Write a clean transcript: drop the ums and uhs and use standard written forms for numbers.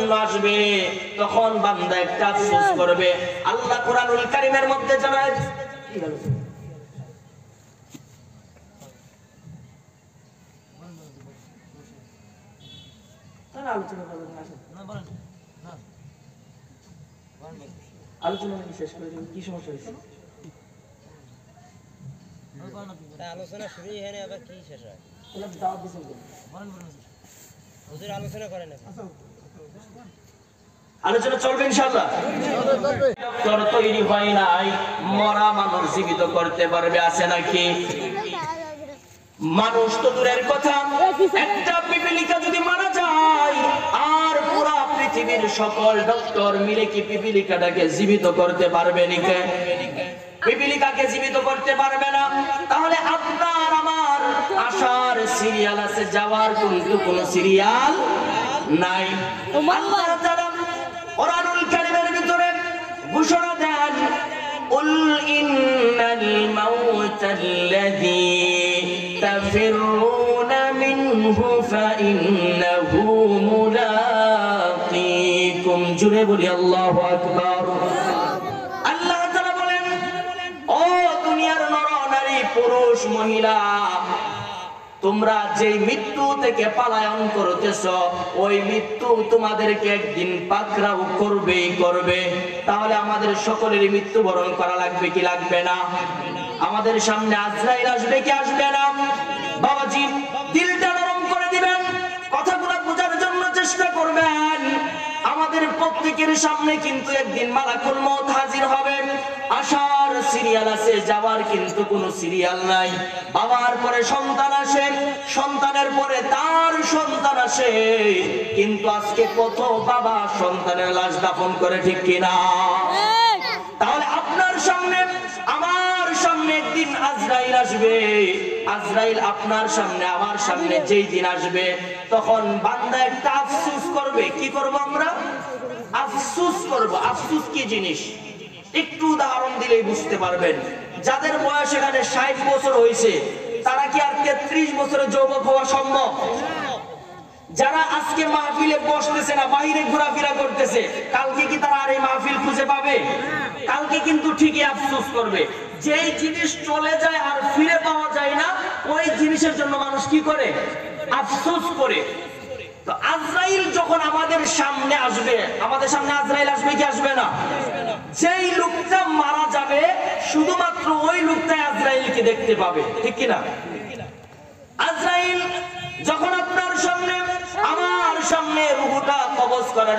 জন্য আসবে, তখন বান্দা একটা আফসোস করবে। আল্লাহ কোরআনুল কারীমের মধ্যে জানায়, আলোচনা শেষ করে দিন। কি সমস্যা হয়েছে? আলোচনা শুরু হয় না, আবার কি শেষ হয়? আলোচনা চলবে ইনশাআল্লাহ। ডক্টর তৈরি হয় নাই, মরা মানুষ জীবিত করতে পারবে, আছে নাকি? মানুষ তো দূরের কথা, একটা পিপিলিকা যদি মারা যায়, আর পুরা পৃথিবীর সকল ডক্টর মিলে কি পিপিলিকাটাকে জীবিত করতে পারবে নাকি? পিপিলিকাকে জীবিত করতে পারবে না। তাহলে আপনার আমার আসার সিরিয়াল আছে, যাওয়ার কিন্তু কোনো সিরিয়াল নাই। আল্লাহ তাআলা কোরআনুল কারীমের ভিতরে ঘোষণা দেন, কুল ইন্নাল মাউতাল্লাযী তাফিরুনা মিনহু ফাইন্নাহু মুলাকীকুম। জুড়ে বলি আল্লাহু আকবার। আল্লাহ তাআলা বলেন, ও দুনিয়ার নর-নারী, পুরুষ মহিলা, তোমরা যেই মৃত্যু থেকে পলায়ন করতেছো, ওই মৃত্যু তোমাদেরকে একদিন পাকড়াও করবেই করবে। তাহলে আমাদের সকলের মৃত্যুবরণ করা লাগবে কি লাগবে না? আমাদের সামনে আজরাইল আসবে কি আসবে না? বাবাজি, দিলটা নরম করে দিবেন, কথাগুলো বোঝার জন্য চেষ্টা করবেন। আমাদের প্রত্যেকের সামনে কিন্তু একদিন মালাকুল মউত হাজির হবে। আসার সিরিয়াল আছে, যাওয়ার কিন্তু কোনো সিরিয়াল নাই। বাবার পরে সন্তান আসে, সন্তানের পরে তার সন্তান আসে, কিন্তু আজকে কত বাবা সন্তানের লাশ দাফন করে, ঠিক কিনা? তাহলে আপনার সামনে আমার সামনে একদিন আজরাইল আসবে। আজরাইল আপনার সামনে আমার সামনে যেই দিন আসবে, তখন বান্দা একটা আফসোস করবে। কি করব আমরা? আফসোস করব। আফসোস কি জিনিস একটু উদাহরণ দিলেই বুঝতে পারবেন। যাদের বয়স এখানে 60 বছর হয়েছে, তারা কি আর 33 বছরে যুবক হওয়া সম্ভব? যারা আজকে মাহফিলে বসতেছে না, বাইরে ঘোরাফেরা করতেছে, কালকে কি তারা আর এই মাহফিল খুঁজে পাবে? কালকে কিন্তু ঠিকই আফসোস করবে। যেই জিনিস চলে যায় আর ফিরে পাওয়া যায় না, ওই জিনিসের জন্য মানুষ কি করে? আফসোস করে। তো আজরাইল যখন আমাদের সামনে আসবে, আমাদের সামনে আজরাইল আসবে কি আসবে না? যেই লোকটা মারা যাবে, শুধুমাত্র ওই লোকটাই আজরাইলকে দেখতে পাবে, ঠিক কিনা? আজরাইল যখন আপনার সামনে আমার সামনে রূহটা কবজ করার